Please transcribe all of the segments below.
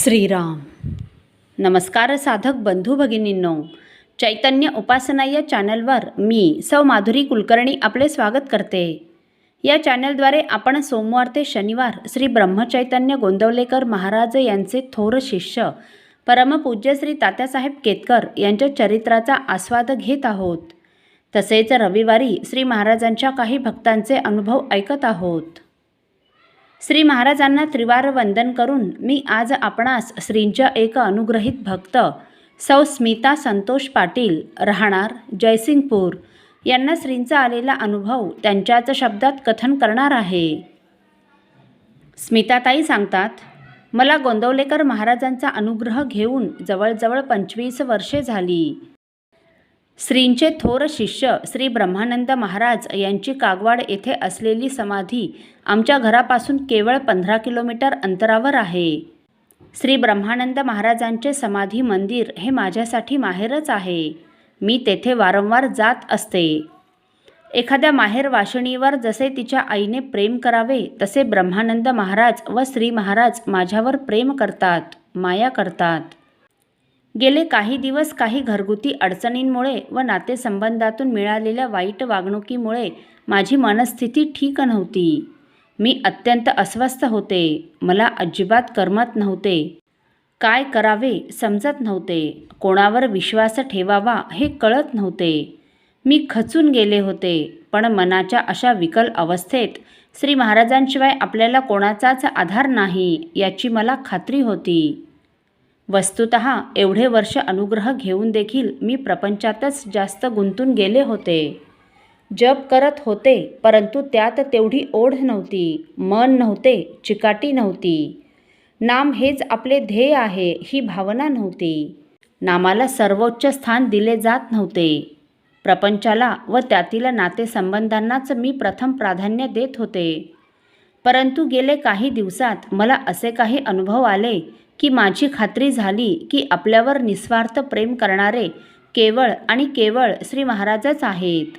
श्रीराम. नमस्कार साधक बंधू भगिनींनो, चैतन्य उपासना या चॅनलवर मी सौ माधुरी कुलकर्णी आपले स्वागत करते. या चॅनलद्वारे आपण सोमवार ते शनिवार श्री ब्रह्मचैतन्य गोंदवलेकर महाराज यांचे थोर शिष्य परमपूज्य श्री तात्यासाहेब केतकर यांच्या चरित्राचा आस्वाद घेत आहोत. तसेच रविवारी श्री महाराजांच्या काही भक्तांचे अनुभव ऐकत आहोत. श्री महाराजांना त्रिवार वंदन करून मी आज आपणास श्रींच्या एक अनुग्रहित भक्त सौ स्मिता संतोष पाटील राहणार जयसिंगपूर यांना श्रींचा आलेला अनुभव त्यांच्याच शब्दात कथन करणार आहे. स्मिताताई सांगतात, मला गोंदवलेकर महाराजांचा अनुग्रह घेऊन जवळजवळ 25 वर्षे झाली. श्रींचे थोर शिष्य श्री ब्रह्मानंद महाराज यांची कागवाड येथे असलेली समाधी आमच्या घरापासून केवळ 15 किलोमीटर अंतरावर आहे. श्री ब्रह्मानंद महाराजांचे समाधी मंदिर हे माझ्यासाठी माहेरच आहे. मी तेथे वारंवार जात असते. एखाद्या माहेर वाशिणीवर जसे तिच्या आईने प्रेम करावे तसे ब्रह्मानंद महाराज व श्री महाराज माझ्यावर प्रेम करतात, माया करतात. गेले काही दिवस काही घरगुती अडचणींमुळे व नातेसंबंधातून मिळालेल्या वाईट वागणुकीमुळे माझी मनस्थिती ठीक नव्हती. मी अत्यंत अस्वस्थ होते. मला अजिबात करमत नव्हते. काय करावे समजत नव्हते. कोणावर विश्वास ठेवावा हे कळत नव्हते. मी खचून गेले होते. पण मनाच्या अशा विकल अवस्थेत श्री महाराजांशिवाय आपल्याला कोणाचाच आधार नाही याची मला खात्री होती. वस्तुतः एवढे वर्ष अनुग्रह घेऊन देखील मी प्रपंचातच जास्त गुंतून गेले होते. जप करत होते, परंतु त्यात तेवढी ओढ नव्हती, मन नव्हते, चिकाटी नव्हती. नाम हेच आपले ध्येय आहे ही भावना नव्हती. नामाला सर्वोच्च स्थान दिले जात नव्हते. प्रपंचाला व त्यातील नातेसंबंधांनाच मी प्रथम प्राधान्य देत होते. परंतु गेले काही दिवसात मला असे काही अनुभव आले की माझी खात्री झाली की आपल्यावर निस्वार्थ प्रेम करणारे केवळ आणि केवळ श्री महाराजच आहेत.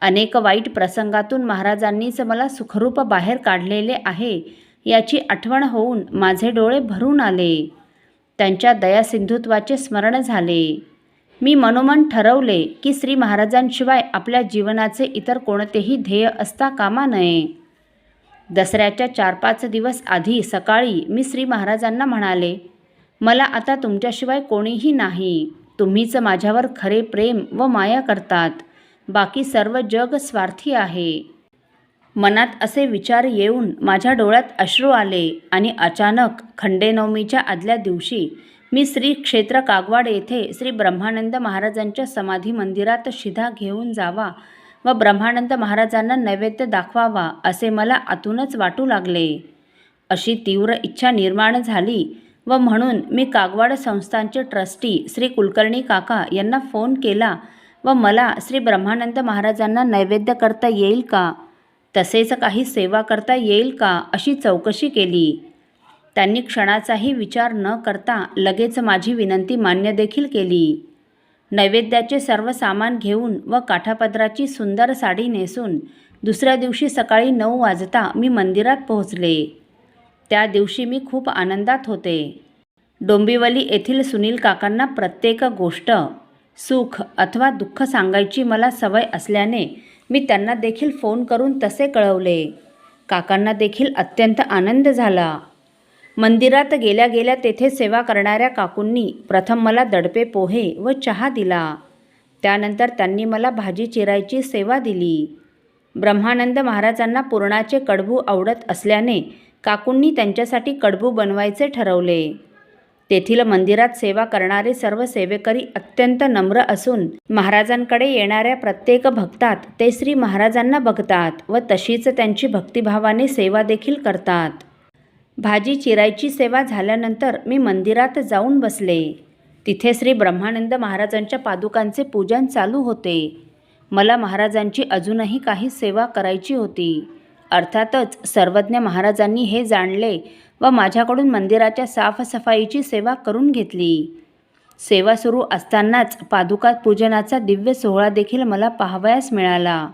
अनेक वाईट प्रसंगातून महाराजांनीच मला सुखरूप बाहेर काढलेले आहे याची आठवण होऊन माझे डोळे भरून आले. त्यांच्या दयासिंधुत्वाचे स्मरण झाले. मी मनोमन ठरवले की श्री महाराजांशिवाय आपल्या जीवनाचे इतर कोणतेही ध्येय असता कामा नये. दसऱ्याच्या 4-5 दिवस आधी सकाळी मी श्री महाराजांना म्हणाले, मला आता तुमच्याशिवाय कोणीही नाही. तुम्हीच माझ्यावर खरे प्रेम व माया करतात. बाकी सर्व जग स्वार्थी आहे. मनात असे विचार येऊन माझ्या डोळ्यात अश्रू आले आणि अचानक खंडेनवमीच्या आदल्या दिवशी मी श्री क्षेत्र कागवाड येथे श्री ब्रह्मानंद महाराजांच्या समाधी मंदिरात शिधा घेऊन जावा व ब्रह्मानंद महाराजांना नैवेद्य दाखवावा असे मला आतूनच वाटू लागले. अशी तीव्र इच्छा निर्माण झाली व म्हणून मी कागवाड संस्थानचे ट्रस्टी श्री कुलकर्णी काका यांना फोन केला व मला श्री ब्रह्मानंद महाराजांना नैवेद्य करता येईल का, तसेच काही सेवा करता येईल का अशी चौकशी केली. त्यांनी क्षणाचाही विचार न करता लगेच माझी विनंती मान्य देखील केली. नैवेद्याचे सर्व सामान घेऊन व काठापदराची सुंदर साडी नेसून दुसऱ्या दिवशी सकाळी 9 वाजता मी मंदिरात पोहोचले. त्या दिवशी मी खूप आनंदात होते. डोंबिवली येथील सुनील काकांना प्रत्येक गोष्ट, सुख अथवा दुःख सांगायची मला सवय असल्याने मी त्यांना देखील फोन करून तसे कळवले. काकांना देखील अत्यंत आनंद झाला. मंदिरात गेल्या गेल्या तेथे सेवा करणाऱ्या काकूंनी प्रथम मला दडपे पोहे व चहा दिला. त्यानंतर त्यांनी मला भाजी चिरायची सेवा दिली. ब्रह्मानंद महाराजांना पुरणाचे कडबू आवडत असल्याने काकूंनी त्यांच्यासाठी कडबू बनवायचे ठरवले. तेथील मंदिरात सेवा करणारे सर्व सेवेकरी अत्यंत नम्र असून महाराजांकडे येणाऱ्या प्रत्येक भक्तात ते श्री महाराजांना बघतात व तशीच त्यांची भक्तिभावाने सेवा देखील करतात. भाजी चिरायची सेवा झाल्यानंतर मी मंदिरात जाऊन बसले. तिथे श्री ब्रह्मानंद महाराजांच्या पादुकांचे पूजन चालू होते. मला महाराजांची अजूनही काही सेवा करायची होती. अर्थातच सर्वज्ञ महाराजांनी हे जाणले व माझ्याकडून मंदिराच्या साफसफाईची सेवा करून घेतली. सेवा सुरू असतानाच पादुका पूजनाचा दिव्य सोहळा देखील मला पाहावयास मिळाला.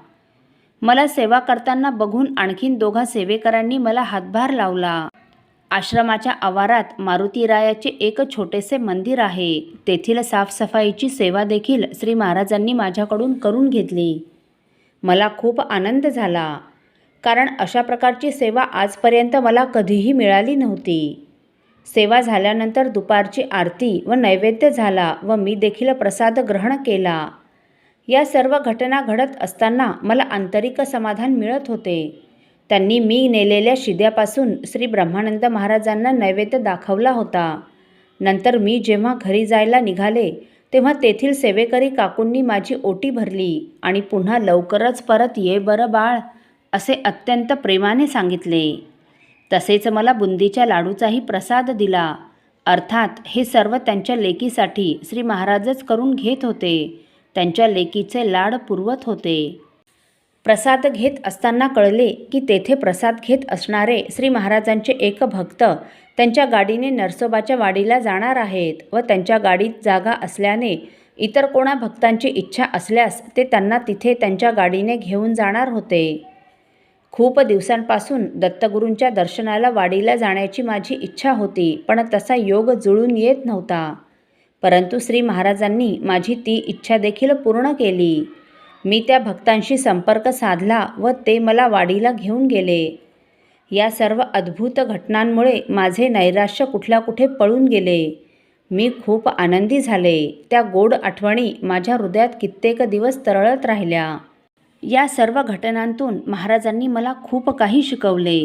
मला सेवा करताना बघून आणखीन 2 सेवेकरांनी मला हातभार लावला. आश्रमाच्या आवारात मारुतीरायाचे एक छोटेसे मंदिर आहे. तेथील साफसफाईची सेवा देखील श्री महाराजांनी माझ्याकडून करून घेतली. मला खूप आनंद झाला, कारण अशा प्रकारची सेवा आजपर्यंत मला कधीही मिळाली नव्हती. सेवा झाल्यानंतर दुपारची आरती व नैवेद्य झाला व मी देखील प्रसाद ग्रहण केला. या सर्व घटना घडत असताना मला आंतरिक समाधान मिळत होते. त्यांनी मी नेलेल्या शिद्यापासून श्री ब्रह्मानंद महाराजांना नैवेद्य दाखवला होता. नंतर मी जेव्हा घरी जायला निघाले तेव्हा तेथील सेवेकरी काकूंनी माझी ओटी भरली आणि पुन्हा लवकरच परत ये बरं बाळ असे अत्यंत प्रेमाने सांगितले. तसेच मला बुंदीच्या लाडूचाही प्रसाद दिला. अर्थात हे सर्व त्यांच्या लेकीसाठी श्री महाराजच करून घेत होते. त्यांच्या लेकीचे लाड पुरवत होते. प्रसाद घेत असताना कळले की तेथे प्रसाद घेत असणारे श्री महाराजांचे एक भक्त त्यांच्या गाडीने नरसोबाच्या वाडीला जाणार आहेत व त्यांच्या गाडीत जागा असल्याने इतर कोणा भक्तांची इच्छा असल्यास ते त्यांना तिथे त्यांच्या गाडीने घेऊन जाणार होते. खूप दिवसांपासून दत्तगुरूंच्या दर्शनाला वाडीला जाण्याची माझी इच्छा होती, पण तसा योग जुळून येत नव्हता. परंतु श्री महाराजांनी माझी ती इच्छा देखील पूर्ण केली. मी त्या भक्तांशी संपर्क साधला व ते मला वाडीला घेऊन गेले. या सर्व अद्भुत घटनांमुळे माझे नैराश्य कुठल्या कुठे पळून गेले. मी खूप आनंदी झाले. त्या गोड आठवणी माझ्या हृदयात कित्येक दिवस तरळत राहिल्या. या सर्व घटनांतून महाराजांनी मला खूप काही शिकवले.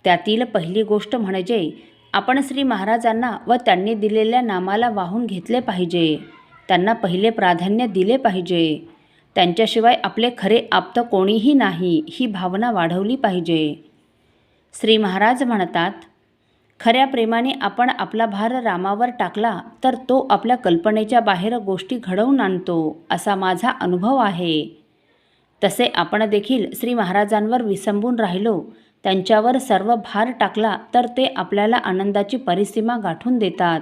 त्यातील पहिली गोष्ट म्हणजे आपण श्री महाराजांना व त्यांनी दिलेल्या नामाला वाहून घेतले पाहिजे. त्यांना पहिले प्राधान्य दिले पाहिजे. त्यांच्याशिवाय आपले खरे आप्त कोणीही नाही ही भावना वाढवली पाहिजे. श्री महाराज म्हणतात, खऱ्या प्रेमाने आपण आपला भार रामावर टाकला तर तो आपल्या कल्पनेच्या बाहेर गोष्टी घडवून आणतो, असा माझा अनुभव आहे. तसे आपण देखील श्री महाराजांवर विसंबून राहिलो, त्यांच्यावर सर्व भार टाकला तर ते आपल्याला आनंदाची परिसीमा गाठून देतात.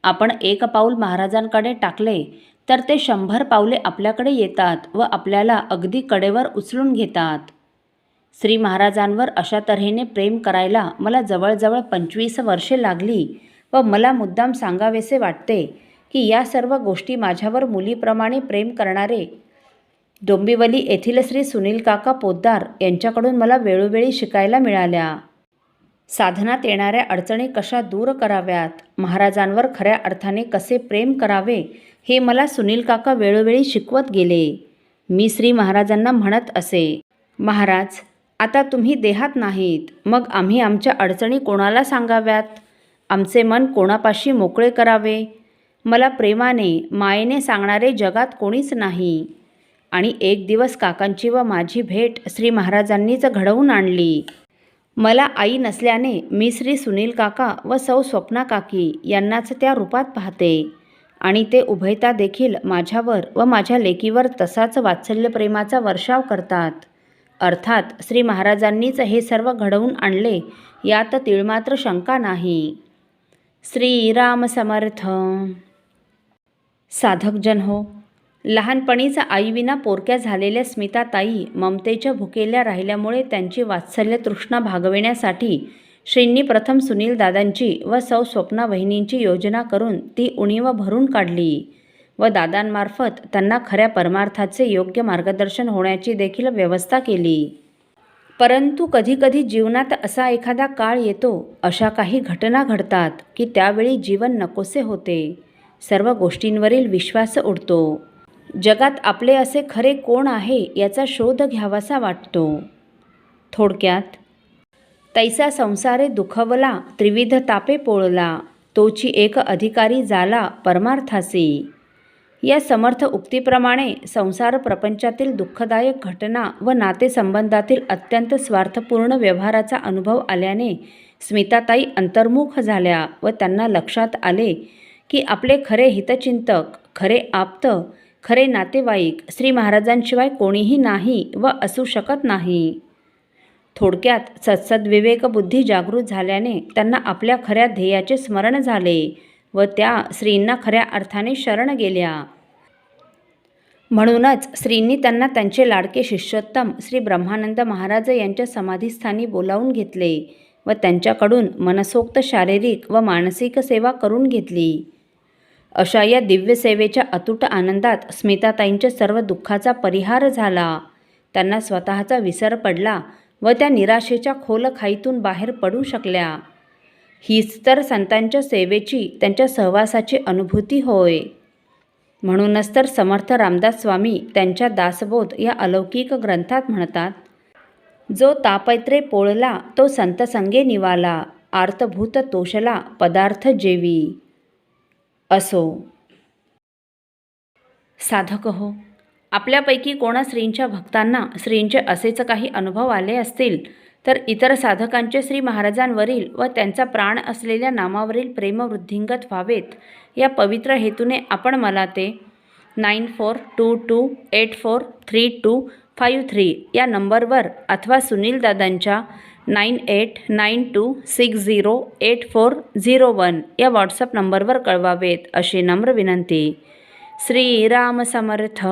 आपण एक पाऊल महाराजांकडे टाकले तर ते 100 पावले आपल्याकडे येतात व आपल्याला अगदी कडेवर उचलून घेतात. श्री महाराजांवर अशा तऱ्हेने प्रेम करायला मला जवळजवळ 25 वर्षे लागली व मला मुद्दाम सांगावेसे वाटते की या सर्व गोष्टी माझ्यावर मुलीप्रमाणे प्रेम करणारे डोंबिवली येथील श्री सुनील काका पोद्दार यांच्याकडून मला वेळोवेळी शिकायला मिळाल्या. साधनात येणाऱ्या अडचणी कशा दूर कराव्यात, महाराजांवर खऱ्या अर्थाने कसे प्रेम करावे हे मला सुनील काका वेळोवेळी शिकवत गेले. मी श्री महाराजांना म्हणत असे, महाराज, आता तुम्ही देहात नाहीत, मग आम्ही आमच्या अडचणी कोणाला सांगाव्यात? आमचे मन कोणापाशी मोकळे करावे? मला प्रेमाने मायेने सांगणारे जगात कोणीच नाही. आणि एक दिवस काकांची व माझी भेट श्री महाराजांनीच घडवून आणली. मला आई नसल्याने मी श्री सुनील काका व सौ स्वप्ना काकी यांनाच त्या रूपात पाहते आणि ते उभयता देखील माझ्यावर व माझ्या लेकीवर तसाच वात्सल्य प्रेमाचा वर्षाव करतात. अर्थात श्री महाराजांनीच हे सर्व घडवून आणले यात तिळमात्र शंका नाही. श्रीराम समर्थ. साधकजन हो, लहानपणीच आईविना पोरक्या झालेल्या स्मिताताई ममतेच्या भुकेल्या राहिल्यामुळे त्यांची वात्सल्य तृष्णा भागविण्यासाठी श्रींनी प्रथम सुनील दादांची व सौ स्वप्ना वहिनींची योजना करून ती उणीव भरून काढली व दादांमार्फत त्यांना खऱ्या परमार्थाचे योग्य मार्गदर्शन होण्याची देखील व्यवस्था केली. परंतु कधीकधी जीवनात असा एखादा काळ येतो, अशा काही घटना घडतात की त्यावेळी जीवन नकोसे होते. सर्व गोष्टींवरील विश्वास उडतो. जगात आपले असे खरे कोण आहे याचा शोध घ्यावासा वाटतो. थोडक्यात, तैसा संसारे दुखवला त्रिविध तापे पोळला, तोची एक अधिकारी झाला परमार्थासी. या समर्थ उक्तीप्रमाणे संसार प्रपंचातील दुःखदायक घटना व नातेसंबंधातील अत्यंत स्वार्थपूर्ण व्यवहाराचा अनुभव आल्याने स्मिताताई अंतर्मुख झाल्या व त्यांना लक्षात आले की आपले खरे हितचिंतक, खरे आप्त, खरे नातेवाईक श्री महाराजांशिवाय कोणीही नाही व असू शकत नाही. थोडक्यात सत्सद्विवेक बुद्धी जागृत झाल्याने त्यांना आपल्या खऱ्या ध्येयाचे स्मरण झाले व त्या श्रींना खऱ्या अर्थाने शरण गेल्या. म्हणूनच श्रींनी त्यांना त्यांचे लाडके शिष्योत्तम श्री ब्रह्मानंद महाराज यांच्या समाधीस्थानी बोलावून घेतले व त्यांच्याकडून मनसोक्त शारीरिक व मानसिक सेवा करून घेतली. अशा या दिव्य सेवेच्या अतूट आनंदात स्मिताताईंच्या सर्व दुःखाचा परिहार झाला. त्यांना स्वतःचा विसर पडला व त्या निराशेच्या खोलखाईतून बाहेर पडू शकल्या. हीच तर संतांच्या सेवेची, त्यांच्या सहवासाची अनुभूती होय. म्हणूनच तर समर्थ रामदास स्वामी त्यांच्या दासबोध या अलौकिक ग्रंथात म्हणतात, जो तापैत्रे पोळला तो संत संगे निवाला, आर्तभूत तोषला पदार्थ जेवी. असो. साधक हो, आपल्यापैकी कोणा श्रींच्या भक्तांना श्रींचे असेच काही अनुभव आले असतील तर इतर साधकांचे श्री महाराजांवरील व त्यांचा प्राण असलेल्या नामावरील प्रेम वृद्धिंगत व्हावेत या पवित्र हेतूने आपण मला ते 9422843253 या नंबरवर अथवा सुनील दादांच्या 9892608401 या व्हॉट्सअप नंबरवर कळवावेत अशी नम्र विनंती. श्रीराम समर्थ.